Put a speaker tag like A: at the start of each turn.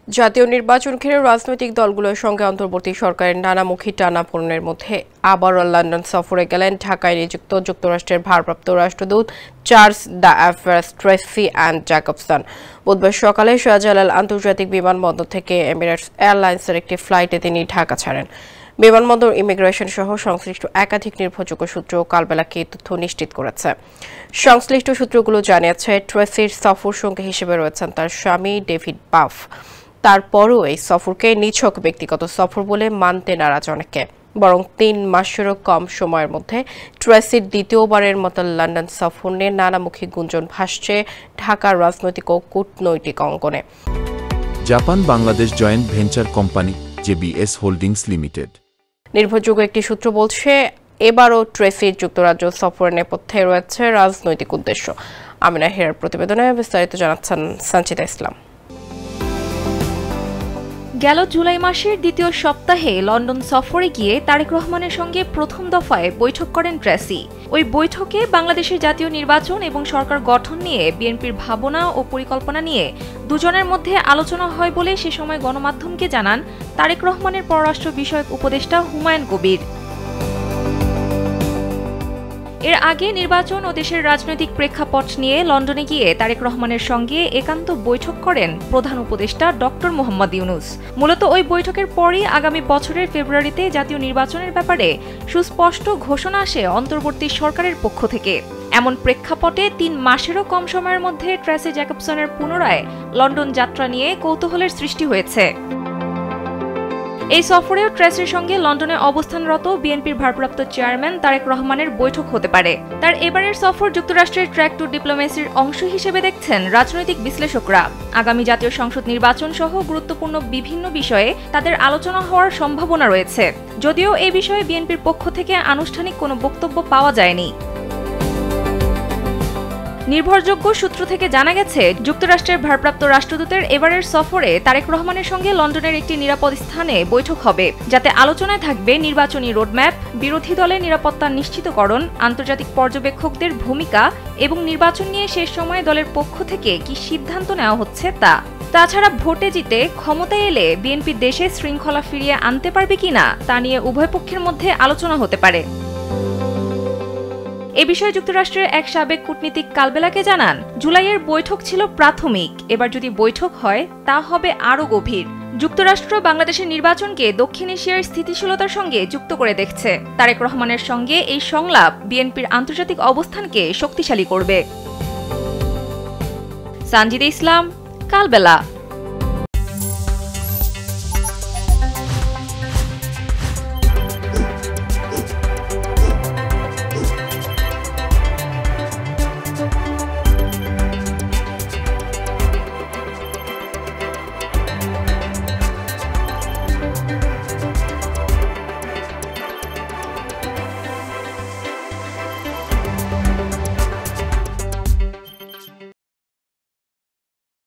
A: জাতীয় নির্বাচন ঘিরে রাজনৈতিক দলগুলোর সঙ্গে অন্তর্বর্তী সরকারের নানামুখী টানাপোড়েনের মধ্যে আবারও লন্ডন সফরে গেলেন ঢাকায় নিযুক্ত যুক্তরাষ্ট্রের ভারপ্রাপ্ত রাষ্ট্রদূত চার্লস ড্যাফার্স ট্রেসি অ্যান্ড জ্যাকবসন। বুধবার সকালে শাহজালাল আন্তর্জাতিক বিমানবন্দর থেকে এমিরেটস এয়ারলাইন্সের একটি ফ্লাইটে তিনি ঢাকা ছাড়েন। বিমানবন্দর ইমিগ্রেশন সহ সংশ্লিষ্ট একাধিক নির্ভরযোগ্য সূত্র কালবেলাকে এই তথ্য নিশ্চিত করেছে। সংশ্লিষ্ট সূত্রগুলো জানিয়েছে, ট্রেসির সফর সঙ্গী হিসেবে রয়েছেন তার স্বামী ডেভিড বাফ। তারপরও এই সফরকে নিছক ব্যক্তিগত সফর বলে মানতে নারাজ অনেকে। বরং ৩ মাসেরও কম সময়ের মধ্যে ট্রেসির দ্বিতীয়বারের মতো লন্ডন সফর নিয়ে নানামুখী গুঞ্জন ভাসছে ঢাকার রাজনৈতিক ও কূটনৈতিক অঙ্গনে।
B: Japan Bangladesh joint venture company JBS holdings limited.
A: নির্ভরযোগ্য একটি সূত্র বলছে, এবারও ট্রেসির যুক্তরাজ্য সফরের নেপথ্যে রয়েছে রাজনৈতিক উদ্দেশ্য। আমিনা হেরার প্রতিবেদনে বিস্তারিত জানাচ্ছেন সঞ্চিতা ইসলাম।
C: গেল জুলাই মাসের দ্বিতীয় সপ্তাহে লন্ডন সফরে গিয়ে তারেক রহমানের সঙ্গে প্রথম দফায় বৈঠক করেন ট্রেসি। ওই বৈঠকে বাংলাদেশের জাতীয় নির্বাচন এবং সরকার গঠন নিয়ে বিএনপির ভাবনা ও পরিকল্পনা নিয়ে দুজনের মধ্যে আলোচনা হয় বলে সে সময় গণমাধ্যমকে জানান তারেক রহমানের পররাষ্ট্র বিষয়ক উপদেষ্টা হুমায়ুন কবির। এর আগে নির্বাচন ও দেশের রাজনৈতিক প্রেক্ষাপট নিয়ে লন্ডনে গিয়ে তারেক রহমানের সঙ্গে একান্ত বৈঠক করেন প্রধান উপদেষ্টা ডক্টর মোহাম্মদ ইউনূস। মূলত ওই বৈঠকের পরই আগামী বছরের ফেব্রুয়ারিতে জাতীয় নির্বাচনের ব্যাপারে সুস্পষ্ট ঘোষণা আসে অন্তর্বর্তী সরকারের পক্ষ থেকে। এমন প্রেক্ষাপটে ৩ মাসেরও কম সময়ের মধ্যে ট্রেসি জ্যাকবসনের পুনরায় লন্ডন যাত্রা নিয়ে কৌতূহলের সৃষ্টি হয়েছে। এই সফরেও ট্রেসির সঙ্গে লন্ডনে অবস্থানরত বিএনপির ভারপ্রাপ্ত চেয়ারম্যান তারেক রহমানের বৈঠক হতে পারে। তার এবারের সফর যুক্তরাষ্ট্রের ট্র্যাক টু ডিপ্লোমেসির অংশ হিসেবে দেখছেন রাজনৈতিক বিশ্লেষকরা। আগামী জাতীয় সংসদ নির্বাচন সহ গুরুত্বপূর্ণ বিভিন্ন বিষয়ে তাদের আলোচনা হওয়ার সম্ভাবনা রয়েছে, যদিও এই বিষয়ে বিএনপির পক্ষ থেকে আনুষ্ঠানিক কোনো বক্তব্য পাওয়া যায়নি। নির্ভরযোগ্য সূত্র থেকে জানা গেছে, যুক্তরাষ্ট্রের ভারপ্রাপ্ত রাষ্ট্রদূতের এবারের সফরে তারেক রহমানের সঙ্গে লন্ডনের একটি নিরাপদ স্থানে বৈঠক হবে, যাতে আলোচনায় থাকবে নির্বাচনী রোডম্যাপ, বিরোধী দলের নিরাপত্তা নিশ্চিতকরণ, আন্তর্জাতিক পর্যবেক্ষকদের ভূমিকা এবং নির্বাচন নিয়ে শেষ সময়ে দলের পক্ষ থেকে কি সিদ্ধান্ত নেওয়া হচ্ছে তা। তাছাড়া ভোটে জিতে ক্ষমতায় এলে বিএনপি দেশে শৃঙ্খলা ফিরিয়ে আনতে পারবে কিনা তা নিয়ে উভয় পক্ষের মধ্যে আলোচনা হতে পারে। এ বিষয়ে যুক্তরাষ্ট্রের এক সাবেক কূটনীতিক কালবেলাকে জানান, জুলাইয়ের বৈঠক ছিল প্রাথমিক, এবার যদি বৈঠক হয় তা হবে আরও গভীর। যুক্তরাষ্ট্র বাংলাদেশের নির্বাচনকে দক্ষিণ এশিয়ার স্থিতিশীলতার সঙ্গে যুক্ত করে দেখছে। তারেক রহমানের সঙ্গে এই সংলাপ বিএনপির আন্তর্জাতিক অবস্থানকে শক্তিশালী করবে। সঞ্চিতা ইসলাম, কালবেলা।